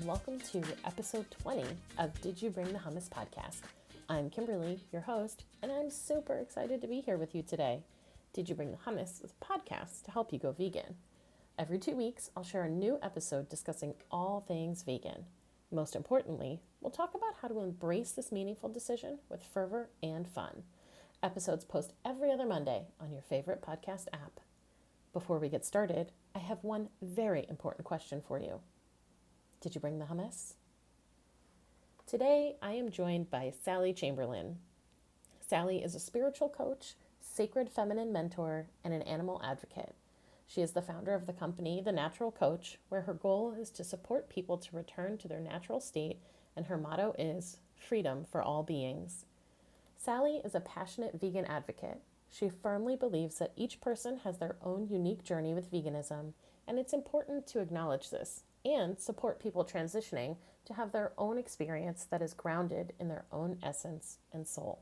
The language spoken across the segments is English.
and welcome to episode 20 of Did You Bring the Hummus podcast. I'm Kimberly, your host, and I'm super excited to be here with you today. Did You Bring the Hummus is a podcast to help you go vegan. Every 2 weeks, I'll share a new episode discussing all things vegan. Most importantly, we'll talk about how to embrace this meaningful decision with fervor and fun. Episodes post every other Monday on your favorite podcast app. Before we get started, I have one very important question for you. Did you bring the hummus? Today, I am joined by Sally Chamberlain. Sally is a spiritual coach, sacred feminine mentor, and an animal advocate. She is the founder of the company, The Natural Coach, where her goal is to support people to return to their natural state, and her motto is freedom for all beings. Sally is a passionate vegan advocate. She firmly believes that each person has their own unique journey with veganism, and it's important to acknowledge this and support people transitioning to have their own experience that is grounded in their own essence and soul.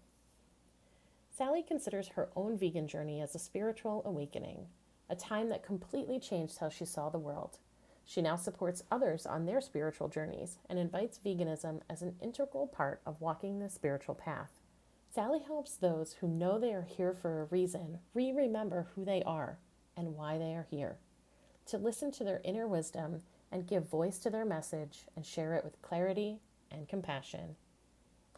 Sally considers her own vegan journey as a spiritual awakening, a time that completely changed how she saw the world. She now supports others on their spiritual journeys and invites veganism as an integral part of walking the spiritual path. Sally helps those who know they are here for a reason remember who they are and why they are here, to listen to their inner wisdom and give voice to their message and share it with clarity and compassion.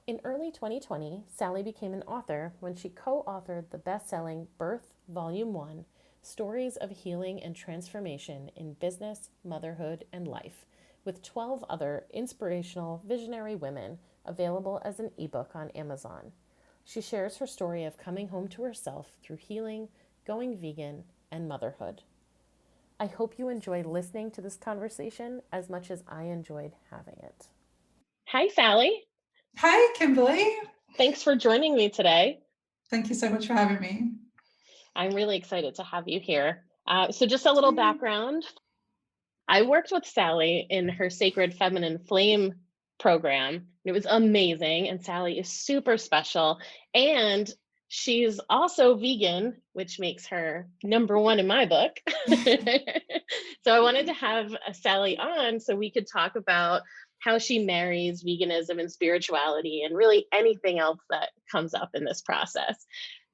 In early 2020, Sally became an author when she co-authored the best-selling Birth Volume 1, Stories of Healing and Transformation in Business, Motherhood, and Life, with 12 other inspirational, visionary women, available as an ebook on Amazon. She shares her story of coming home to herself through healing, going vegan, and motherhood. I hope you enjoy listening to this conversation as much as I enjoyed having it. Hi, Sally. Hi, Kimberly. Thanks for joining me today. Thank you so much for having me. I'm really excited to have you here. So just a little background. I worked with Sally in her Sacred Feminine Flame program. It was amazing, and Sally is super special, and she's also vegan, which makes her number one in my book. So I wanted to have Sally on so we could talk about how she marries veganism and spirituality and really anything else that comes up in this process.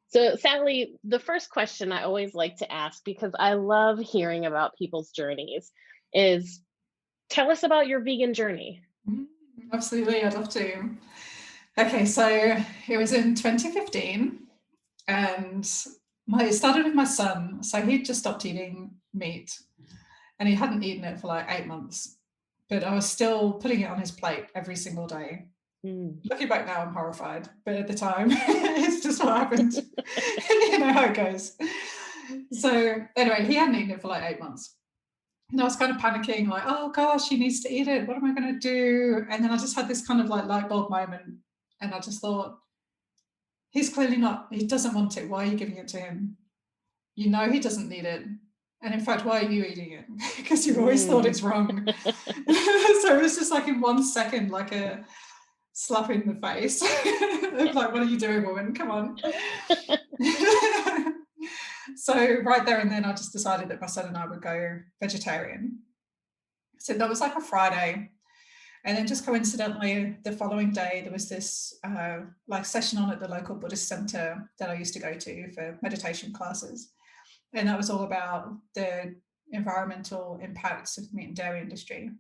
So Sally, the first question I always like to ask, because I love hearing about people's journeys, is tell us about your vegan journey. Absolutely, I'd love to. Okay, so it was in 2015 and it started with my son. So he'd just stopped eating meat and he hadn't eaten it for like 8 months, but I was still putting it on his plate every single day. Looking back now, I'm horrified, but at the time, it's just what happened. You know how it goes. So anyway, he hadn't eaten it for like 8 months. And I was kind of panicking, like, oh gosh, he needs to eat it. What am I going to do? And then I just had this kind of like light bulb moment. And I just thought, he's clearly not, he doesn't want it. Why are you giving it to him? You know he doesn't need it. And in fact, why are you eating it? Because you've always thought it's wrong. So it was just like in 1 second, like a slap in the face. Like, what are you doing, woman? Come on. So right there and then I just decided that my son and I would go vegetarian. So that was like a Friday. And then just coincidentally, the following day, there was this like session on at the local Buddhist center that I used to go to for meditation classes. And that was all about the environmental impacts of the meat and dairy industry.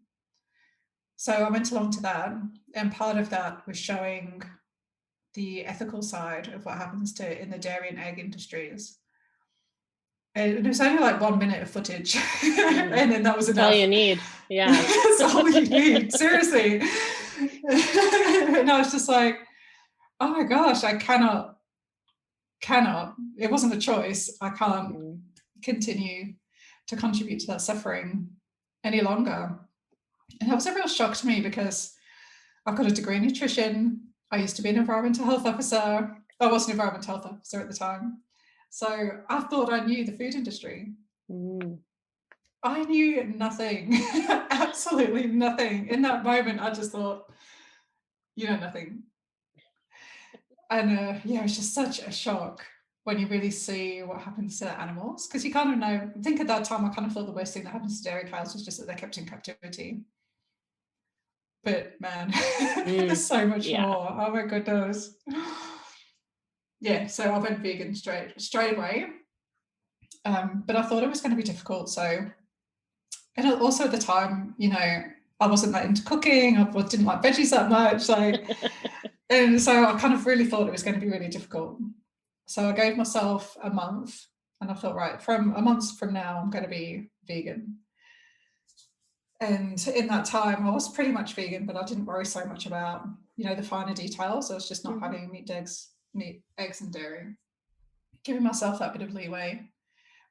So I went along to that. And part of that was showing the ethical side of what happens in the dairy and egg industries. And it was only like 1 minute of footage. And then that was enough. That's all you need. Yeah. That's all you need. Seriously. And I was just like, oh my gosh, I cannot. It wasn't a choice. I can't continue to contribute to that suffering any longer. And that was a real shock to me because I've got a degree in nutrition. I used to be an environmental health officer. I was an environmental health officer at the time. So I thought I knew the food industry. I knew nothing, absolutely nothing. In that moment, I just thought, you know, nothing. And yeah, it's just such a shock when you really see what happens to animals, because you kind of know, I think at that time, I kind of thought the worst thing that happens to dairy cows was just that they're kept in captivity. but man, there's so much more. Oh my goodness. Yeah, so I went vegan straight away. But I thought it was going to be difficult. So, and also at the time, you know, I wasn't that into cooking. I didn't like veggies that much. And so I kind of really thought it was going to be really difficult. So I gave myself a month, and I thought, right, from a month from now, I'm going to be vegan. And in that time, I was pretty much vegan, but I didn't worry so much about, you know, the finer details. I was just not having meat, eggs, and dairy, giving myself that bit of leeway.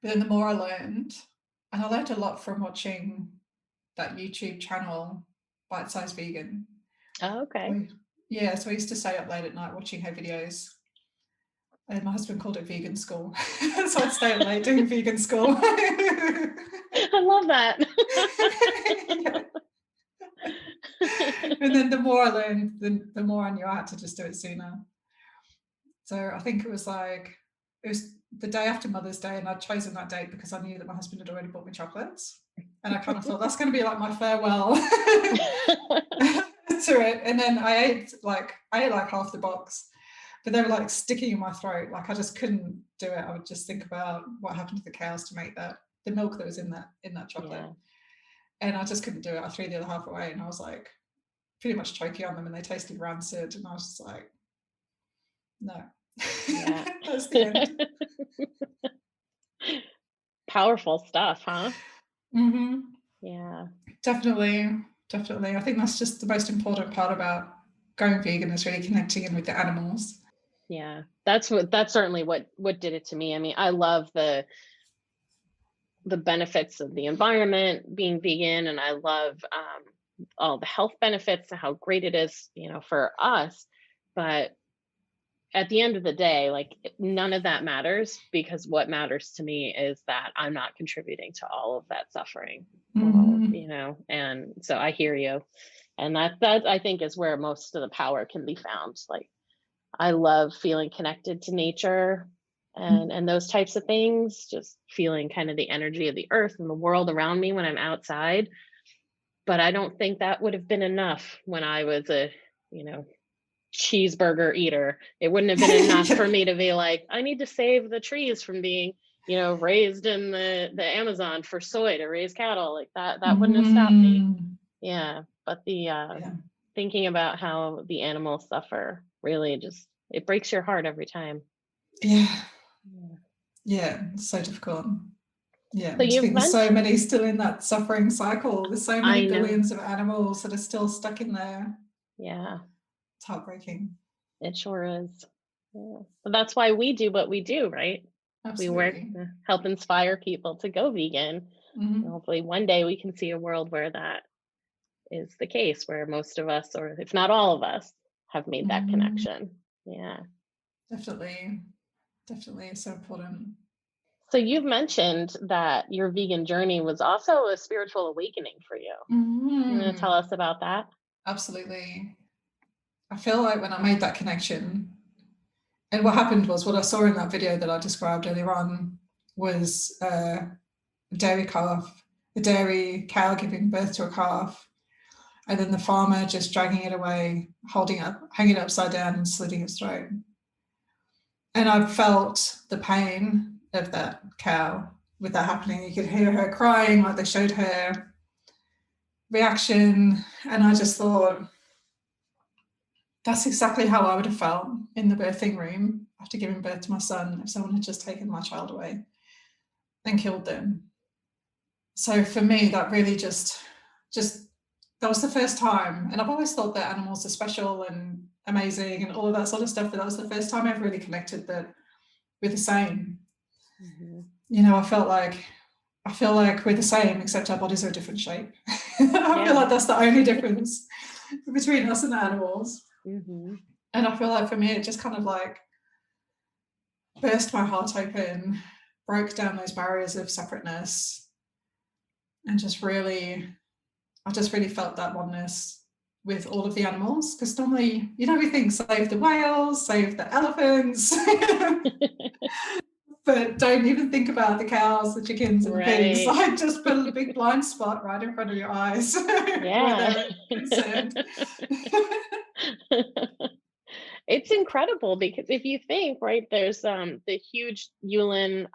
But then the more I learned, and I learned a lot from watching that YouTube channel, Bite Size Vegan. Oh, okay. So I used to stay up late at night watching her videos. And my husband called it vegan school. So I'd stay up late doing vegan school. I love that. And then the more I learned, the more I knew I had to just do it sooner. So I think it was the day after Mother's Day, and I'd chosen that date because I knew that my husband had already bought me chocolates. And I kind of thought that's going to be like my farewell to it. And then I ate like half the box, but they were like sticking in my throat. Like I just couldn't do it. I would just think about what happened to the cows to make the milk that was in that chocolate. Yeah. And I just couldn't do it. I threw the other half away, and I was like pretty much choking on them, and they tasted rancid. And I was just like, no. Yeah. That's the end. Powerful stuff, huh? Mm-hmm. Yeah. Definitely. I think that's just the most important part about going vegan, is really connecting in with the animals. Yeah, that's certainly what did it to me. I mean, I love the benefits of the environment being vegan, and I love all the health benefits and how great it is, you know, for us. But at the end of the day, like, none of that matters, because what matters to me is that I'm not contributing to all of that suffering, you know. And so I hear you, and that I think is where most of the power can be found. Like, I love feeling connected to nature and those types of things, just feeling kind of the energy of the earth and the world around me when I'm outside. But I don't think that would have been enough when I was a, you know, cheeseburger eater. It wouldn't have been enough for me to be like, I need to save the trees from being, you know, raised in the Amazon for soy to raise cattle. Like that wouldn't have stopped me. Yeah. But thinking about how the animals suffer really just, it breaks your heart every time. Yeah, it's so difficult. Yeah, so I think there's so many still in that suffering cycle. There's so many billions of animals that are still stuck in there. Yeah. It's heartbreaking. It sure is. Yeah. But that's why we do what we do, right? Absolutely. We work to help inspire people to go vegan. And hopefully one day we can see a world where that is the case, where most of us, or if not all of us, have made that connection. Yeah. Definitely. It's so important. So you've mentioned that your vegan journey was also a spiritual awakening for you. You want to tell us about that? Absolutely. I feel like when I made that connection, and what happened was, what I saw in that video that I described earlier on was a dairy cow giving birth to a calf, and then the farmer just dragging it away, hanging it upside down and slitting its throat. And I felt the pain of that cow with that happening. You could hear her crying, like they showed her reaction. And I just thought, that's exactly how I would have felt in the birthing room after giving birth to my son, if someone had just taken my child away and killed them. So for me, that really just that was the first time. And I've always thought that animals are special and amazing and all of that sort of stuff, but that was the first time I've really connected that we're the same. You know, I feel like we're the same, except our bodies are a different shape. I feel like that's the only difference between us and animals. And I feel like for me, it just kind of like burst my heart open, broke down those barriers of separateness, and I just really felt that oneness with all of the animals. Because normally, you know, we think save the whales, save the elephants, but don't even think about the cows, the chickens, and the pigs. Like, just put a big blind spot right in front of your eyes. Yeah. concerned. It's incredible because if you think, right, there's the huge Yulin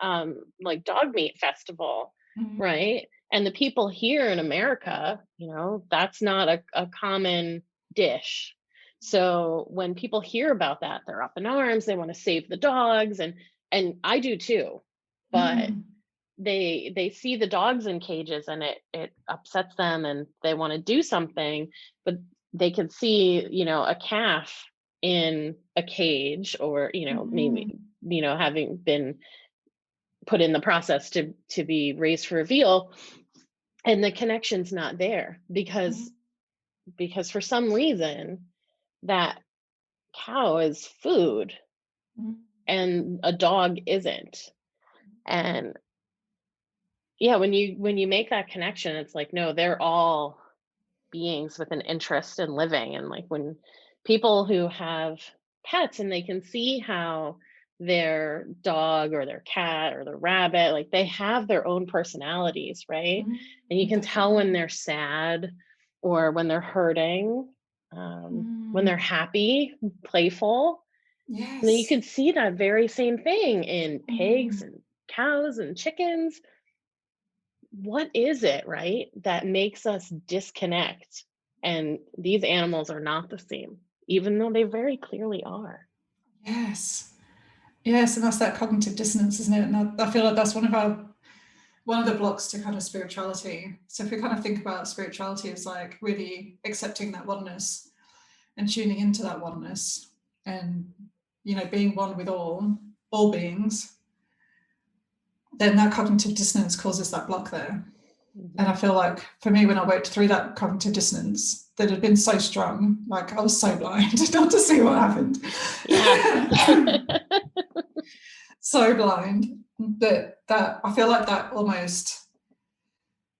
like dog meat festival, Mm, right? And the people here in America, that's not a common dish. So when people hear about that, they're up in arms, they want to save the dogs, and I do too. But mm, they see the dogs in cages and it upsets them and they want to do something, but they can see, a calf in a cage, or maybe mm, having been put in the process to be raised for a veal, and the connection's not there mm, because for some reason that cow is food mm. and a dog isn't. And yeah, when you make that connection, it's like, no, they're all beings with an interest in living. And like when people who have pets and they can see how their dog or their cat or their rabbit, like they have their own personalities, right? And you can tell when Definitely. they're sad or when they're hurting, when they're Mm, happy, playful. And then you yes. can see that very same thing in pigs Mm, and cows and chickens. What is it, right, that makes us disconnect? And these animals are not the same, even though they very clearly are. yes. Yes, and that's that cognitive dissonance, isn't it? And I feel like that's one of the blocks to kind of spirituality. So if we kind of think about spirituality as like really accepting that oneness and tuning into that oneness, and being one with all beings, then that cognitive dissonance causes that block there. And I Mhm. feel like for me, when I worked through that cognitive dissonance, that had been so strong, like I was so blind not to see what happened. Yeah. So blind that I feel like that almost,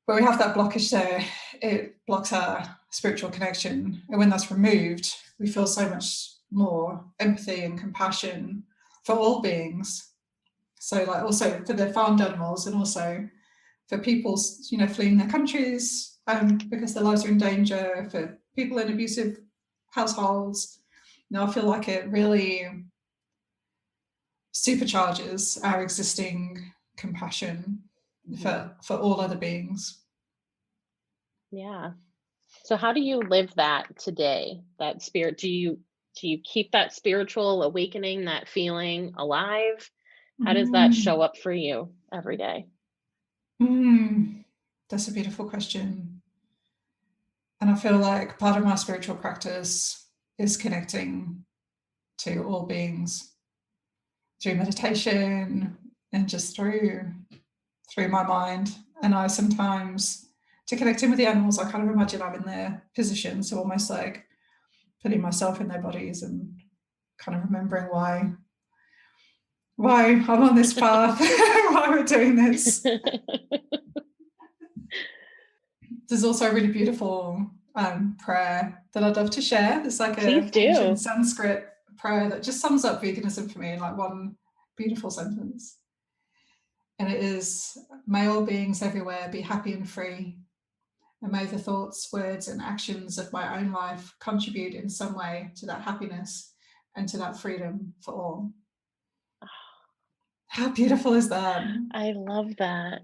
where we have that blockage there, it blocks our spiritual connection. And when that's removed, we feel so much more empathy and compassion for all beings. So like also for the farmed animals, and also for people, fleeing their countries because their lives are in danger, for people in abusive households. I feel like it really supercharges our existing compassion Mhm. for all other beings. Yeah. So how do you live that today? That spirit, do you keep that spiritual awakening, that feeling alive? How does that show Mm. up for you every day? Mm. That's a beautiful question. And I feel like part of my spiritual practice is connecting to all beings through meditation and just through my mind. And I sometimes, to connect in with the animals, I kind of imagine I'm in their position. So almost like putting myself in their bodies and kind of remembering why I'm on this path, why we're doing this. There's also a really beautiful prayer that I'd love to share. There's like Please a ancient do. Sanskrit prayer that just sums up veganism for me in like one beautiful sentence. And it is, may all beings everywhere be happy and free. And may the thoughts, words, and actions of my own life contribute in some way to that happiness and to that freedom for all. How beautiful is that? I love that.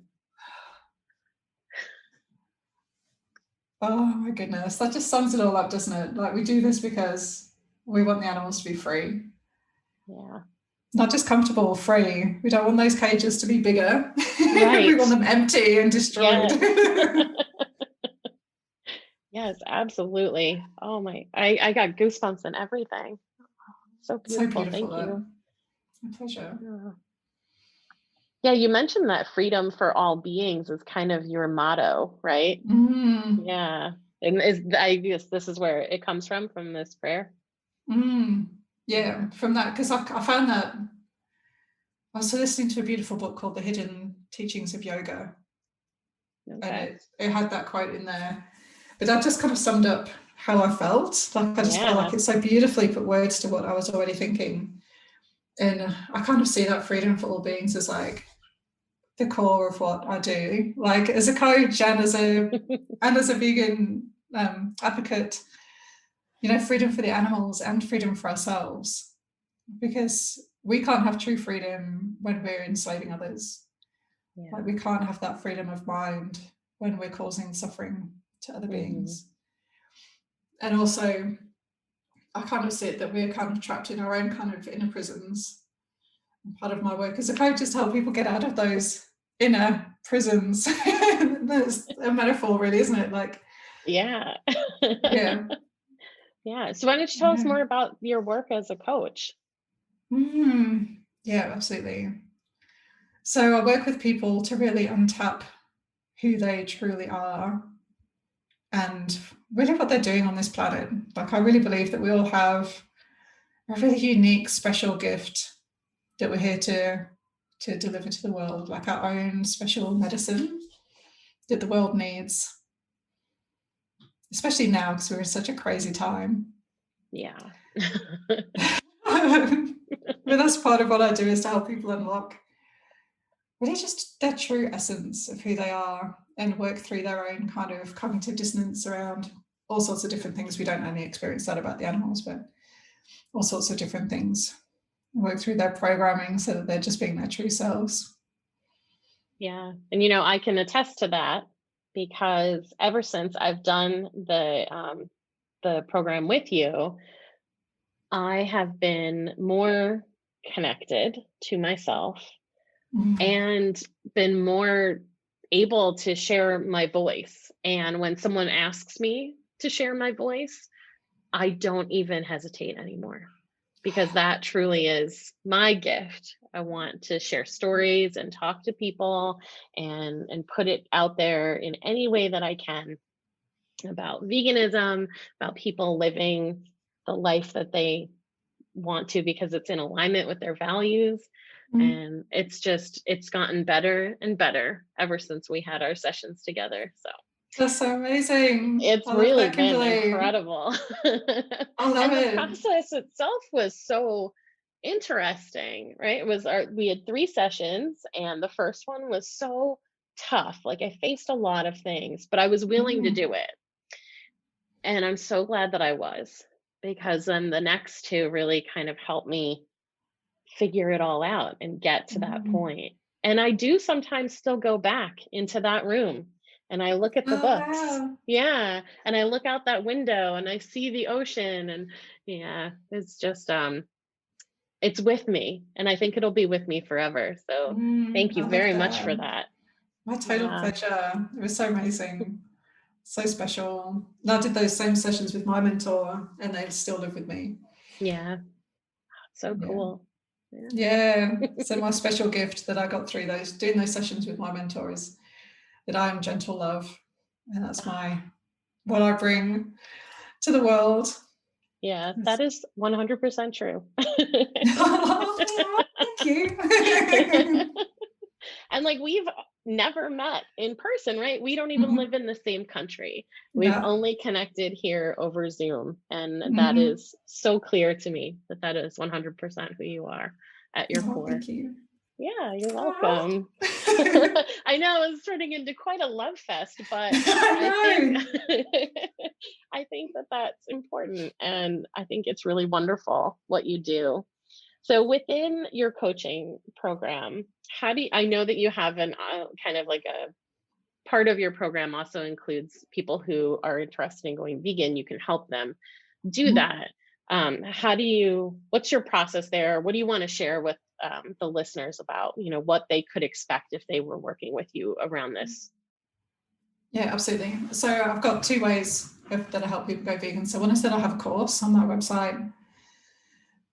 Oh my goodness. That just sums it all up, doesn't it? Like we do this because we want the animals to be free. Yeah. Not just comfortable, free. We don't want those cages to be bigger. We Right. want them empty and destroyed. Yes. Yes, absolutely. Oh my, I got goosebumps and everything. So So beautiful. beautiful, Thank that. you. My pleasure. Yeah. Yeah, you mentioned that freedom for all beings is kind of your motto, right? Mm, Yeah. And I guess this is where it comes from this prayer. mm. Yeah. Yeah, from that, because I found that I was listening to a beautiful book called The Hidden Teachings of Yoga, and Okay. it had that quote in there. But that just kind of summed up how I felt. Like I just felt like Yeah. it so beautifully put words to what I was already thinking. And I kind of see that freedom for all beings as like the core of what I do. Like as a coach and as a vegan advocate, freedom for the animals and freedom for ourselves, because we can't have true freedom when we're enslaving others. Yeah. Like, we can't have that freedom of mind when we're causing suffering to other beings. And also, I kind of see it that we're kind of trapped in our own kind of inner prisons. And part of my work as a coach is to help people get out of those inner prisons. That's a metaphor, really, isn't it? Like, Yeah. yeah. Yeah. So why don't you tell us more about your work as a coach? Yeah, absolutely. So I work with people to really untap who they truly are and really what they're doing on this planet. Like, I really believe that we all have a really unique, special gift that we're here to deliver to the world, like our own special medicine that the world needs, especially now because we're in such a crazy time. Yeah. But that's part of what I do, is to help people unlock really just their true essence of who they are and work through their own kind of cognitive dissonance around all sorts of different things. We don't only experience that about the animals, but all sorts of different things. Work through their programming so that they're just being their true selves. Yeah. And, I can attest to that, because ever since I've done the program with you, I have been more connected to myself and been more able to share my voice. And when someone asks me to share my voice, I don't even hesitate anymore, because that truly is my gift. I want to share stories and talk to people and put it out there in any way that I can about veganism, about people living the life that they want to, because it's in alignment with their values. And it's gotten better and better ever since we had our sessions together. So that's so amazing. it's I love really that, been Kimberly. incredible. I love And the it. process itself was so interesting, right? We had 3 sessions, and the first one was so tough. Like, I faced a lot of things, but I was willing to do it. And I'm so glad that I was, because then the next 2 really kind of helped me figure it all out and get to that point. And I do sometimes still go back into that room and I look at the books. Wow. Yeah. And I look out that window and I see the ocean, and yeah, it's just it's with me, and I think it'll be with me forever. So thank you very much for that. My total pleasure. It was so amazing. So special. And I did those same sessions with my mentor, and they still live with me. Yeah. So cool. Yeah. So my special gift that I got through doing those sessions with my mentor is that I am gentle love. And that's what I bring to the world. Yeah, that is 100% true. Oh, thank you. And like, we've never met in person, right? We don't even live in the same country. We've only connected here over Zoom. And that is so clear to me that is 100% who you are at your core. Thank you. Yeah, you're welcome. I know it's turning into quite a love fest, but I think that that's important. And I think it's really wonderful what you do. So within your coaching program, I know that you have an kind of like a part of your program also includes people who are interested in going vegan. You can help them do that. What's your process there? What do you want to share with the listeners about, what they could expect if they were working with you around this? Yeah, absolutely. So I've got 2 ways that I help people go vegan. So one is that I have a course on my website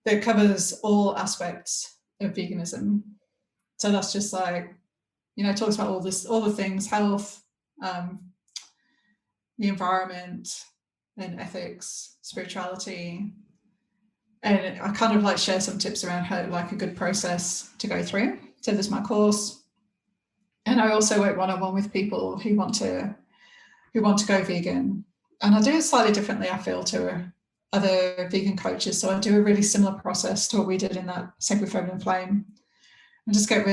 that covers all aspects of veganism. So that's just like, talks about all the things, health, the environment, and ethics, spirituality. And I kind of like share some tips around how, like, a good process to go through. So there's my course. And I also work one-on-one with people who want to go vegan. And I do it slightly differently, I feel, to other vegan coaches. So I do a really similar process to what we did in that Sacred Feminine Flame, and just get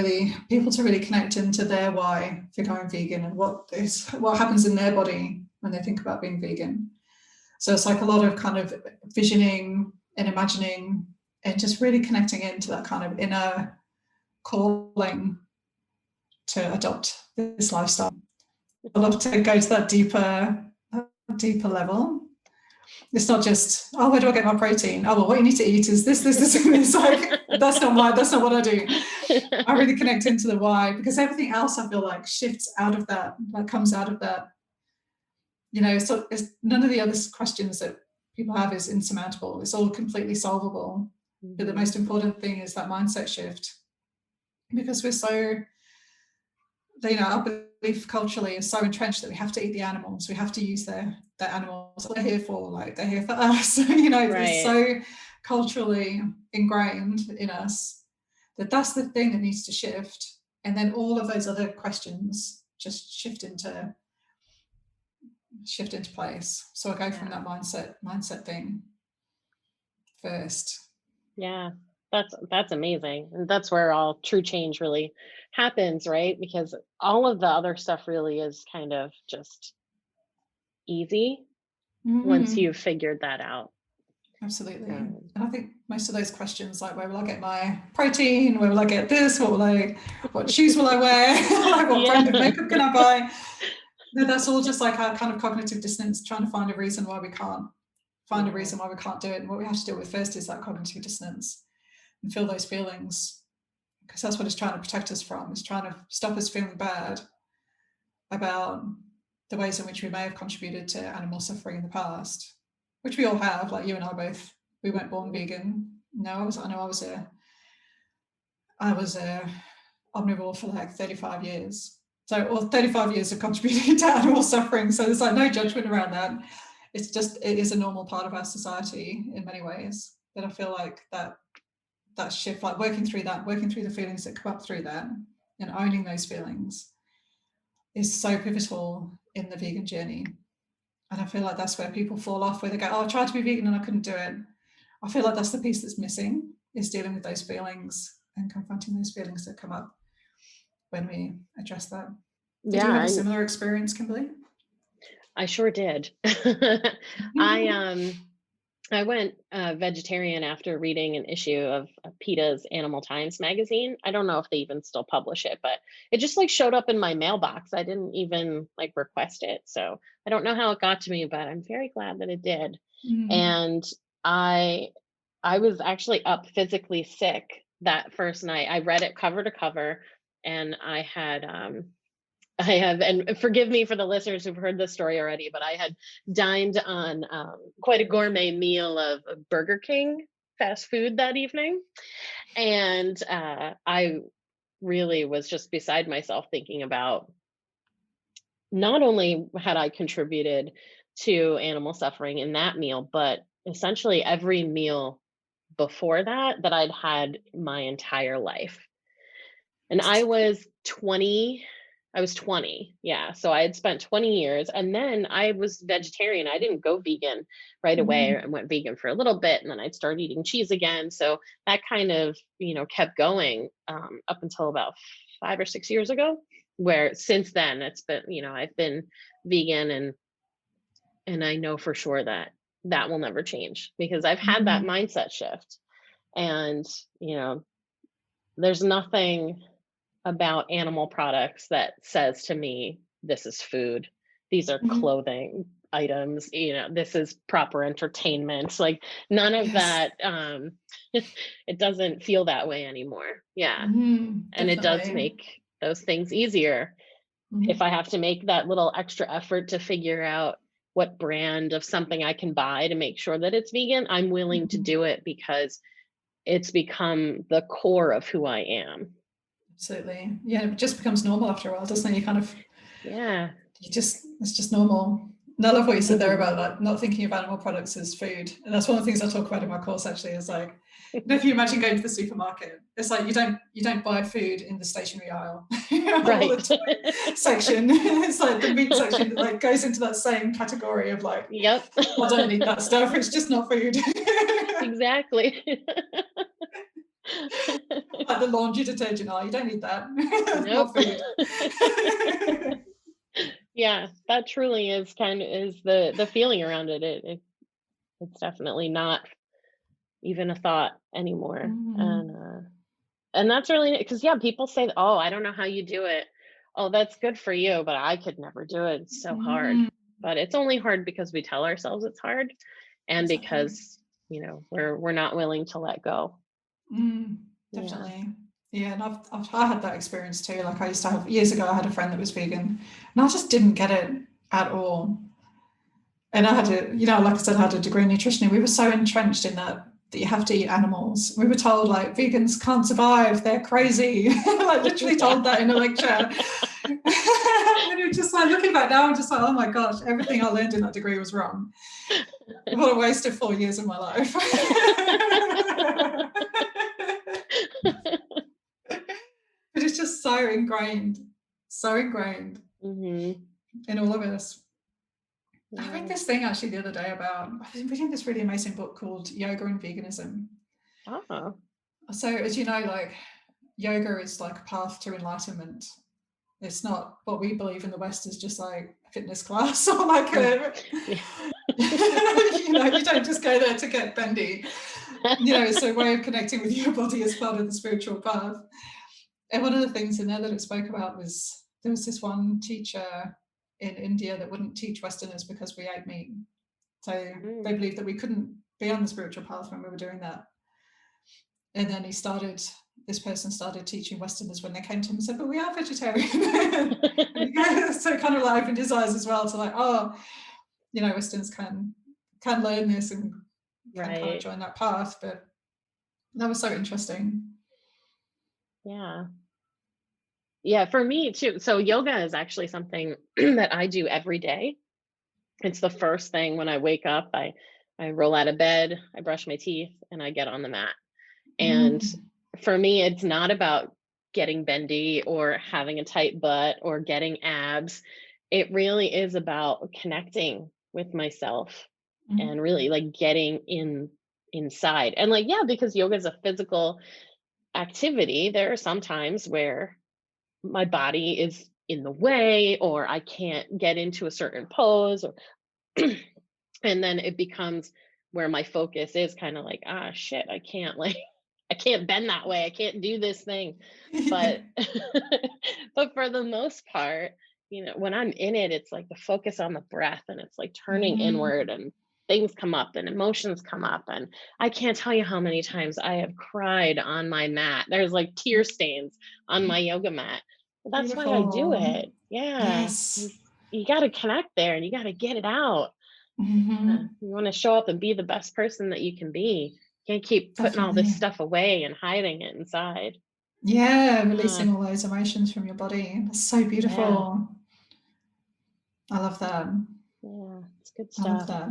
people to really connect into their why for going vegan and what happens in their body when they think about being vegan. So it's like a lot of kind of visioning and imagining and just really connecting into that kind of inner calling to adopt this lifestyle. I love to go to that deeper level. It's not just, oh, where do I get my protein? Oh, well, what you need to eat is this, and this. Like, that's not what I do. I really connect into the why, because everything else I feel like shifts out of that, like comes out of that. You know, so it's none of the other questions that people have is insurmountable. It's all completely solvable. Mm-hmm. But the most important thing is that mindset shift, because we're so, you know, our belief culturally is so entrenched that we have to eat the animals, we have to use their animals. What they're here for, like they're here for us. You know, right. It's so culturally ingrained in us that that's the thing that needs to shift, and then all of those other questions just shift into place. So I go from that mindset thing first. Yeah, that's amazing. And that's where all true change really happens, right? Because all of the other stuff really is kind of just easy once you've figured that out. Absolutely. And I think most of those questions, like, where will I get my protein? Where will I get this? What shoes will I wear? Like, what brand of makeup can I buy? That's all just like our kind of cognitive dissonance, trying to find a reason why we can't do it. And what we have to deal with first is that cognitive dissonance and feel those feelings, because that's what it's trying to protect us from. It's trying to stop us feeling bad about the ways in which we may have contributed to animal suffering in the past, which we all have. Like you and I both, we weren't born vegan. No, I was a omnivore for like 35 years. So, or 35 years of contributing to animal suffering. So there's like no judgment around that. It's just, it is a normal part of our society in many ways. But I feel like that shift, like working through the feelings that come up through that and owning those feelings is so pivotal in the vegan journey. And I feel like that's where people fall off, where they go, oh, I tried to be vegan and I couldn't do it. I feel like that's the piece that's missing, is dealing with those feelings and confronting those feelings that come up when we address that. Did you have a similar experience, Kimberly? I sure did. I went vegetarian after reading an issue of PETA's Animal Times magazine. I don't know if they even still publish it, but it just like showed up in my mailbox. I didn't even like request it. So I don't know how it got to me, but I'm very glad that it did. And I was actually up physically sick that first night. I read it cover to cover, and I have, and forgive me for the listeners who've heard this story already, but I had dined on quite a gourmet meal of Burger King fast food that evening. And I really was just beside myself thinking about, not only had I contributed to animal suffering in that meal, but essentially every meal before that I'd had my entire life. And I was 20. Yeah. So I had spent 20 years, and then I was vegetarian. I didn't go vegan right away. I went vegan for a little bit, and then I'd start eating cheese again. So that kind of, kept going up until about 5 or 6 years ago, where since then it's been, I've been vegan, and I know for sure that will never change, because I've had that mindset shift. And, there's nothing about animal products that says to me, this is food, these are clothing items, this is proper entertainment. Like none of that, it doesn't feel that way anymore. And it does make those things easier. If I have to make that little extra effort to figure out what brand of something I can buy to make sure that it's vegan, I'm willing to do it, because it's become the core of who I am. Absolutely. Yeah, it just becomes normal after a while, doesn't it? You kind of, it's just normal. And I love what you said there about like not thinking of animal products as food. And that's one of the things I talk about in my course, actually, is like, if you imagine going to the supermarket, it's like you don't buy food in the stationery aisle. Right. Or the section. It's like the meat section that like goes into that same category of like, yep. I don't eat that stuff, it's just not food. Exactly. Like the laundry detergent aisle, you don't need that. Nope. Not food. Yeah, that truly is the feeling around it. It's definitely not even a thought anymore. Mm, And that's really because yeah, people say, "Oh, I don't know how you do it." Oh, that's good for you, but I could never do it. It's so hard. mm, But it's only hard because we tell ourselves it's hard and exactly. because, we're not willing to let go. Mm, Yeah. definitely. Yeah, and I had that experience too. Like I used to have years ago, I had a friend that was vegan, and I just didn't get it at all. And I had a, like I said, I had a degree in nutrition, and we were so entrenched in that you have to eat animals. We were told like vegans can't survive, they're crazy. Like literally Yeah. told that in a lecture. And it's just like looking back now, I'm just like, oh my gosh, everything I learned in that degree was wrong. What a waste of 4 years of my life. But it's just so ingrained Mhm. in all of us. I read Yeah. this thing actually the other day about, I was reading this really amazing book called Yoga and Veganism. Oh. So, as you know, like yoga is like a path to enlightenment. It's not what we believe in the West is just like a fitness class or like Mm. a, Yeah. you don't just go there to get bendy. It's a way of connecting with your body as part of the spiritual path. And one of the things in there that it spoke about was there was this one teacher in India that wouldn't teach Westerners because we ate meat. So they Mm. believed that we couldn't be on the spiritual path when we were doing that. And then this person started teaching Westerners when they came to him and said, but we are vegetarian. And so it kind of like opened his eyes as well to like, oh, Westerners can learn this and can kind of Right. join that path. But that was so interesting. Yeah. Yeah, for me too. So yoga is actually something that I do every day. It's the first thing when I wake up. I roll out of bed, I brush my teeth, and I get on the mat. And Mm, for me, it's not about getting bendy or having a tight butt or getting abs. It really is about connecting with myself and mm, really like getting inside. And like, yeah, because yoga is a physical activity, there are some times where my body is in the way or I can't get into a certain pose or and then it becomes where my focus is kind of like, ah, shit, I can't like, I can't bend that way. I can't do this thing. But, but for the most part, when I'm in it, it's like the focus on the breath and it's like turning mm, inward and things come up and emotions come up. And I can't tell you how many times I have cried on my mat. There's like tear stains on my yoga mat. But that's why I do beautiful. it. Yeah. Yes. You got to connect there and you got to get it out. Yeah, Mm-hmm. you want to show up and be the best person that you can be. You can't keep putting all this Definitely. stuff away and hiding it inside. Yeah, Uh, releasing all those emotions from your body. That's so yeah, beautiful. I love that. yeah, it's good I love stuff. that.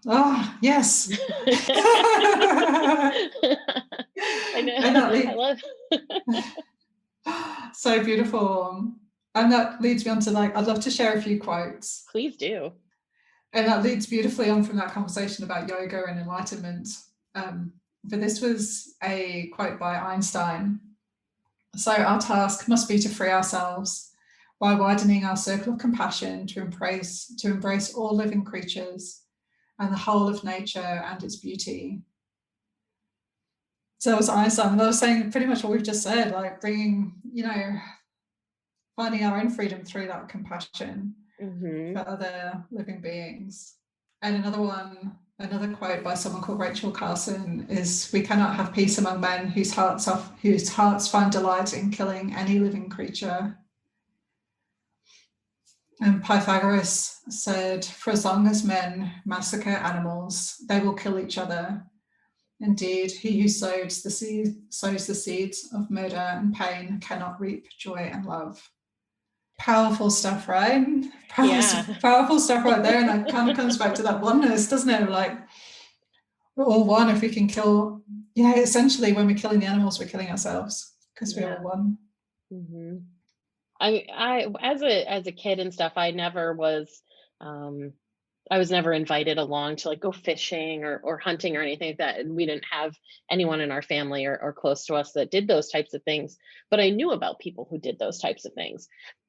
Ah, yes. I know. And that I leads love. so beautiful. And that leads me on to like, I'd love to share a few quotes. Please do. And that leads beautifully on from that conversation about yoga and enlightenment. But this was a quote by Einstein. So our task must be to free ourselves by widening our circle of compassion to embrace all living creatures and the whole of nature and its beauty. So that was Einstein, and I was saying pretty much what we've just said, like finding our own freedom through that compassion Hmm. for other living beings. And another quote by someone called Rachel Carson is, "We cannot have peace among men whose hearts find delight in killing any living creature." And Pythagoras said, "For as long as men massacre animals, they will kill each other. Indeed, he who sows the seeds of murder and pain cannot reap joy and love." Powerful stuff, right? Yeah. Powerful stuff right there. And that kind of comes back to that oneness, doesn't it? Like, we're all one. If we can kill, essentially, when we're killing the animals, we're killing ourselves because we're all Yeah. one. Hmm. I as a kid and stuff, um I was never invited along to like go fishing or hunting or anything like that. And we didn't have anyone in our family or close to us that did those types of things. But I knew about people who did those types of things.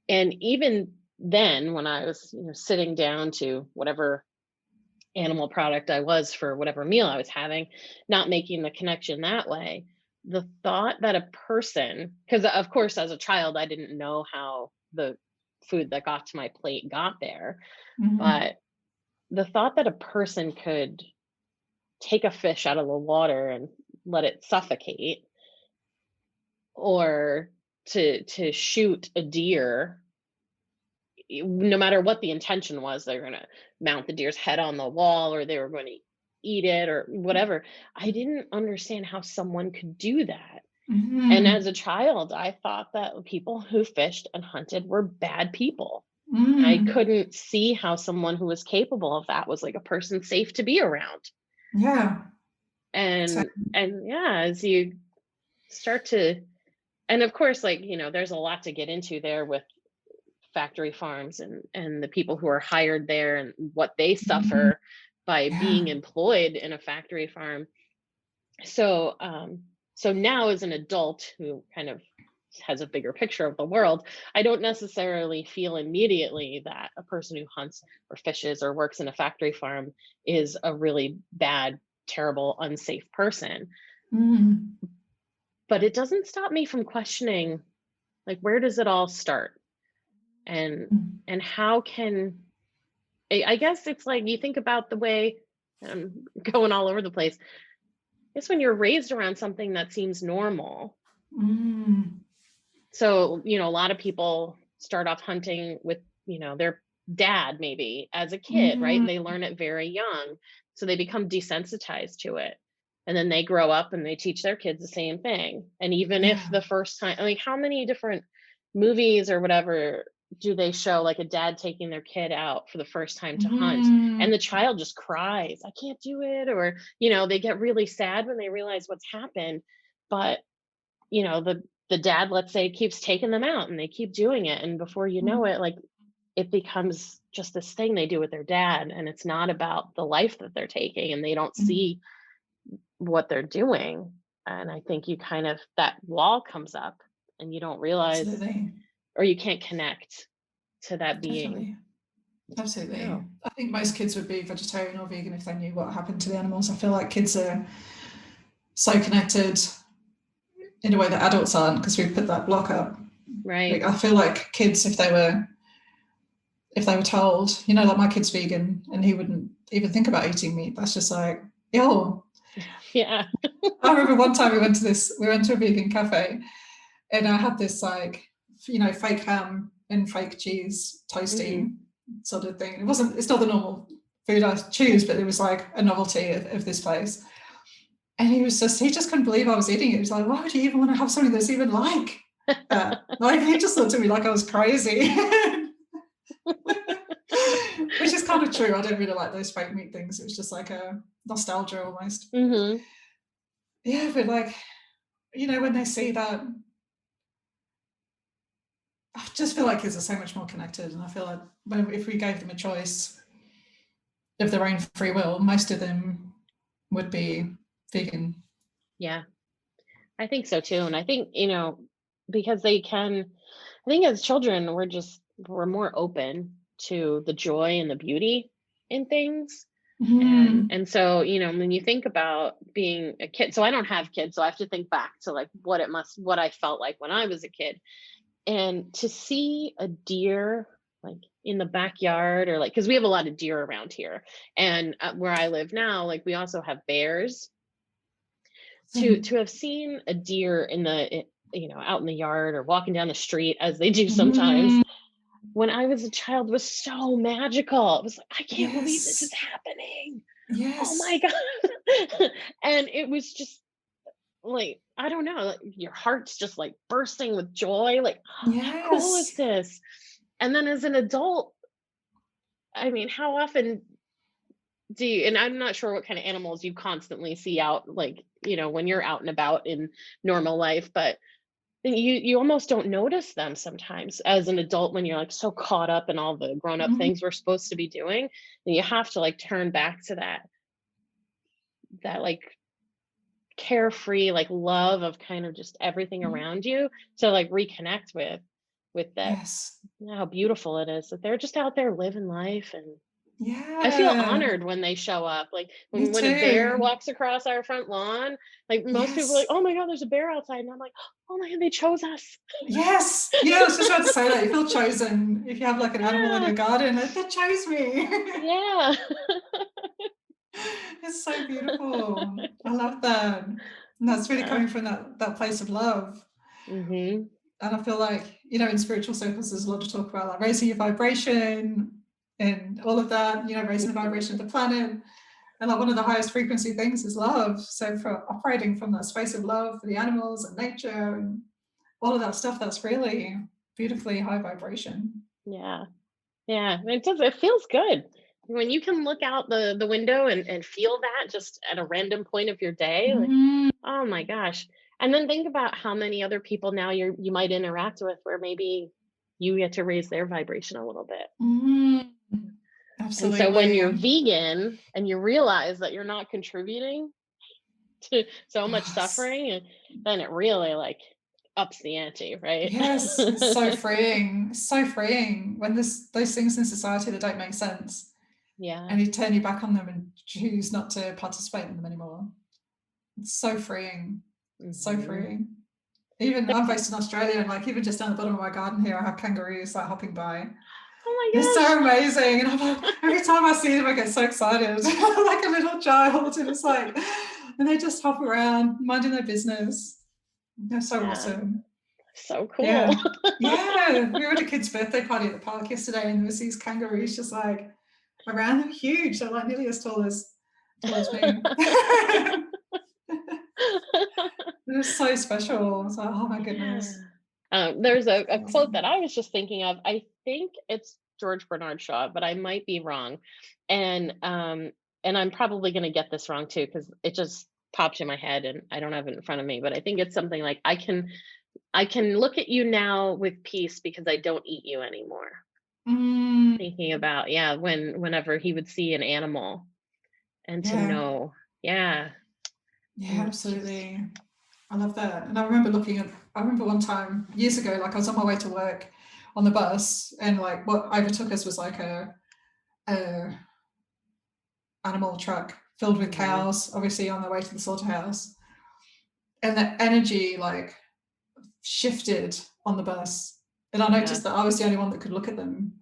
And even then when I was, sitting down to whatever animal product I was for whatever meal I was having, not making the connection that way. The thought that a person, because of course, as a child, I didn't know how the food that got to my plate got there, Mm. but the thought that a person could take a fish out of the water and let it suffocate, or to shoot a deer, no matter what the intention was, they're going to mount the deer's head on the wall, or they were going to eat it, or whatever. I didn't understand how someone could do that. And as Mm. a child, I thought that people who fished and hunted were bad people. I Mm. couldn't see how someone who was capable of that was like a person safe to be around. Yeah. So, And yeah, as you start to, and of course, like, there's a lot to get into there with factory farms and the people who are hired there and what they mm, suffer by being yeah. employed in a factory farm. So so now as an adult who kind of has a bigger picture of the world, I don't necessarily feel immediately that a person who hunts or fishes or works in a factory farm is a really bad, terrible, unsafe person. Mm. But it doesn't stop me from questioning, like, where does it all start? and Mm. and how can I guess it's like you think about the way I'm going all over the place. It's when you're raised around something that seems normal. Mm. So, a lot of people start off hunting with, their dad maybe as a kid, right? Mm. And they learn it very young. So they become desensitized to it. And then they grow up and they teach their kids the same thing. And even if Yeah. the first time, like, how many different movies or whatever do they show, like a dad taking their kid out for the first time to hunt, and Mm. the child just cries, I can't do it, or they get really sad when they realize what's happened. But the dad, let's say, keeps taking them out and they keep doing it, and before you know Mm. it, like, it becomes just this thing they do with their dad, and it's not about the life that they're taking, and they don't Mm. see what they're doing. And I think you kind of, that wall comes up and you don't realize, Absolutely. or you can't connect to that being. Definitely. Absolutely. No. I think most kids would be vegetarian or vegan if they knew what happened to the animals. I feel like kids are so connected in a way that adults aren't because we put that block up. Like, Right. I feel like kids, if they were told, like my kid's vegan and he wouldn't even think about eating meat. That's just like, yo. Yeah. I remember one time we went to a vegan cafe and I had this like, fake ham and fake cheese Hmm. toasty sort of thing. It's not the normal food I choose, but it was like a novelty of this place. And he just couldn't believe I was eating it. He was like, why would you even want to have something that's even like that? Like, he just looked at me like I was crazy. Which is kind of true. I don't really like those fake meat things. It was just like a nostalgia almost. Hmm. Yeah, but like, when they see that, I just feel like kids are so much more connected. And I feel like if we gave them a choice of their own free will, most of them would be vegan. Yeah, I think so too. And I think, because they can, I think as children, we're more open to the joy and the beauty in things. Mm. And so, when you think about being a kid, so I don't have kids, so I have to think back to like what I felt like when I was a kid. And to see a deer like in the backyard, or like, because we have a lot of deer around here, and where I live now, like, we also have bears. To have seen a deer out in the yard or walking down the street, as they do sometimes, Mm. when I was a child, was so magical. It was like, I can't believe this is Yes. happening. Oh my Yes. god. And it was just like, I don't know, like, your heart's just like bursting with joy, like, how cool is Yes. this? And then as an adult, I mean, how often do you, and I'm not sure what kind of animals you constantly see out, like, when you're out and about in normal life, but you almost don't notice them sometimes as an adult, when you're like so caught up in all the grown up Mhm. things we're supposed to be doing, and you have to like turn back to that like carefree like love of kind of just everything Mhm. around you to like reconnect with. with that, Yes. how beautiful it is that they're just out there living life. And I feel Yeah. honored when they show up. Like Me when a bear too. walks across our front lawn, like most people are like, Yes. oh my God, there's a bear outside. And I'm like, oh my God, they chose us. Yes. Yeah, I was just about to say that. You feel chosen if you have like an animal in Yeah. your garden. Like, they chose me. Yeah. It's so beautiful. I love that. And that's really Yeah. coming from that place of love. Mm-hmm. And I feel like, in spiritual circles, there's a lot of talk about like raising your vibration and all of that, raising the vibration of the planet. And like one of the highest frequency things is love. So for operating from that space of love for the animals and nature and all of that stuff, that's really beautifully high vibration. Yeah. Yeah. It feels good. When you can look out the window and feel that just at a random point of your day, like, Mm, oh my gosh. And then think about how many other people now you might interact with where maybe you get to raise their vibration a little bit. mm, And so when you're absolutely. vegan and you realize that you're not contributing to so much Yes. suffering, then it really like ups the ante, right? Yes, it's so freeing. It's so freeing when there's those things in society that don't make sense Yeah. and you turn your back on them and choose not to participate in them anymore. It's so freeing. So Hmm. freeing. Even I'm based in Australia and like even just down the bottom of my garden here, I have kangaroos like hopping by. Oh They're my gosh. so amazing. And I'm like, every time I see them, I get so excited. Like a little child. And it's like, and they just hop around, minding their business. They're so Yeah. awesome. So cool. Yeah. Yeah. We were at a kid's birthday party at the park yesterday and there was these kangaroos just like around them, huge. They're like nearly as tall as me. It was so special. It's like, oh my Yeah. goodness. There's a quote that Amazing. I was just thinking of. I think it's George Bernard Shaw, but I might be wrong. And I'm probably going to get this wrong too because it just popped in my head and I don't have it in front of me. But I think it's something like I can look at you now with peace because I don't eat you anymore. Mm, Thinking about whenever he would see an animal and to yeah. know, yeah, Yeah, and it's just absolutely. I love that. And I remember one time years ago, like I was on my way to work on the bus and like what overtook us was like a animal truck filled with mhm, cows, obviously on their way to the slaughterhouse. And the energy like shifted on the bus. And I yeah, noticed that I was the only one that could look at them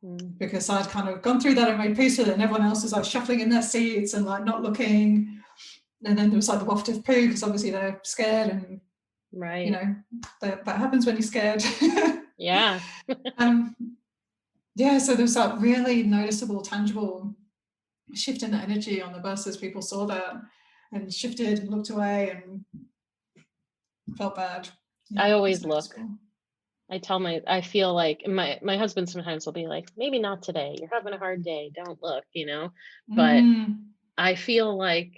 mm, because I'd kind of gone through that and made peace with it, and everyone else was like shuffling in their seats and like not looking. And then there was like the waft of poo because obviously they're scared and right, that happens when you're scared. yeah, um, yeah, so there was that really noticeable, tangible shift in the energy on the bus as people saw that and shifted and looked away and felt bad. I Yeah, it was always look. noticeable. I feel like my husband sometimes will be like, maybe not today. You're having a hard day. Don't look. But Mm, I feel like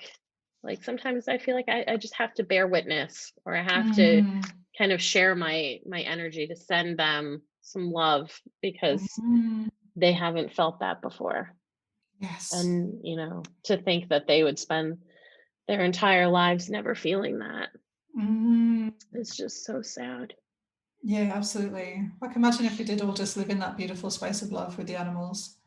sometimes I feel like I just have to bear witness or I have to mm, kind of share my energy to send them some love because mm, they haven't felt that before. yes. And, to think that they would spend their entire lives never feeling that Mm, is just so sad. yeah, absolutely. Like imagine if we did all just live in that beautiful space of love with the animals.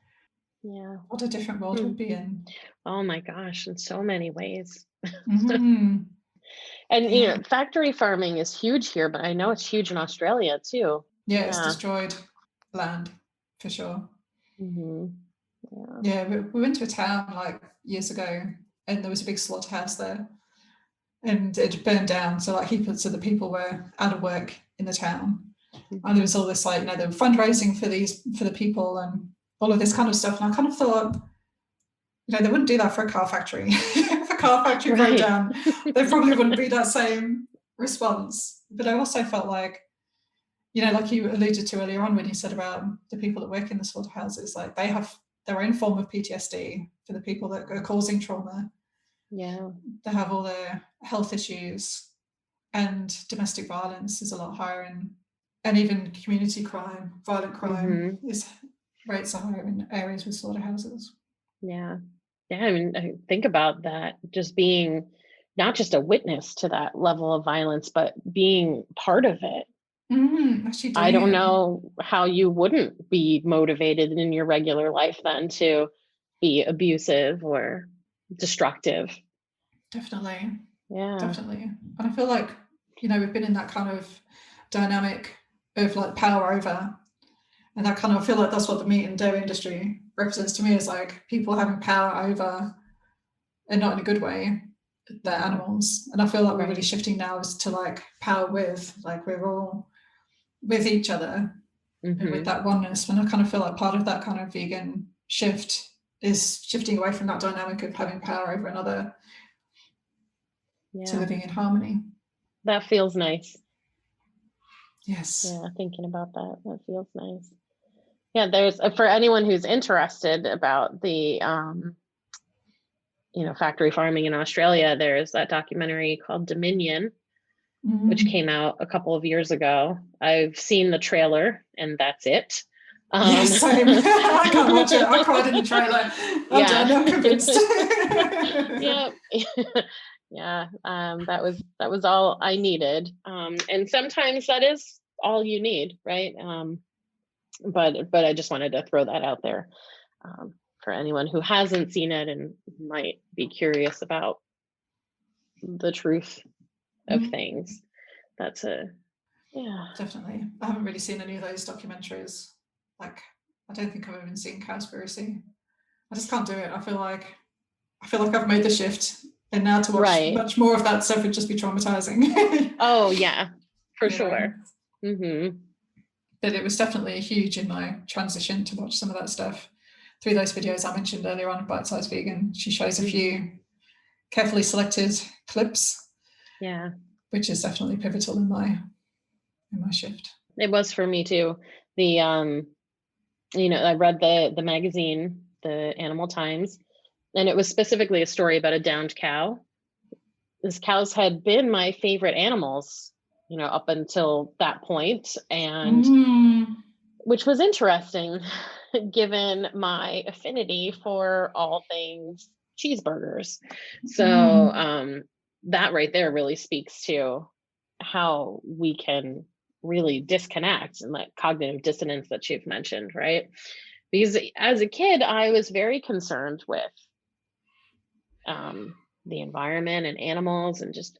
Yeah. What a different world Hmm. we'd be in. Oh my gosh, in so many ways. Mm, And yeah. factory farming is huge here, but I know it's huge in Australia too. Yeah, it's Yeah. destroyed land for sure. Hmm. Yeah. Yeah, we went to a town like years ago and there was a big slaughterhouse there and it burned down. So like heaps of the people were out of work in the town. And there Hmm. was all this like, they were fundraising for the people and all of this kind of stuff. And I kind of thought, they wouldn't do that for a car factory. If a car factory broke Right. down, there probably wouldn't be that same response. But I also felt like, like you alluded to earlier on when you said about the people that work in the slaughterhouses, like they have their own form of PTSD for the people that are causing trauma. Yeah. They have all their health issues and domestic violence is a lot higher and even community crime, violent crime Hmm. is rates are higher in areas with slaughterhouses. Yeah. Yeah. I mean, think about that. Just being not just a witness to that level of violence, but being part of it. Actually I don't do. know how you wouldn't be motivated in your regular life then to be abusive or destructive. Definitely. Yeah. Definitely. And I feel like, we've been in that kind of dynamic of like power over. And that kind of, I feel like that's what the meat and dairy industry represents to me, is like people having power over, and not in a good way, their animals. And I feel like we're really shifting now is to like power with, like we're all with each other and with that oneness. And I kind of feel like part of that kind of vegan shift is shifting away from that dynamic of having power over another to living in harmony. That feels nice. Yes. Yeah, thinking about that feels nice. Yeah, there's, for anyone who's interested about the factory farming in Australia, there's that documentary called Dominion, which came out a couple of years ago. I've seen the trailer and that's it. Yes, same. I can't watch it. I cried in the trailer. I'm done. I'm convinced. Yeah. That was all I needed. And sometimes that is all you need, right? But I just wanted to throw that out there for anyone who hasn't seen it and might be curious about the truth of things. That's definitely. I haven't really seen any of those documentaries. Like, I don't think I've even seen Cowspiracy. I just can't do it. I feel like I've made the shift, and now to watch much more of that stuff would just be traumatizing. Oh yeah, for sure. But it was definitely huge in my transition to watch some of that stuff through those videos I mentioned earlier on, Bite Size Vegan. She shows a few carefully selected clips. Yeah. Which is definitely pivotal in my shift. It was for me too. The I read the magazine, the Animal Times, and it was specifically a story about a downed cow. These cows had been my favorite animals, up until that point, and which was interesting given my affinity for all things cheeseburgers. So that right there really speaks to how we can really disconnect, and like cognitive dissonance that you've mentioned, right? Because as a kid, I was very concerned with the environment and animals, and just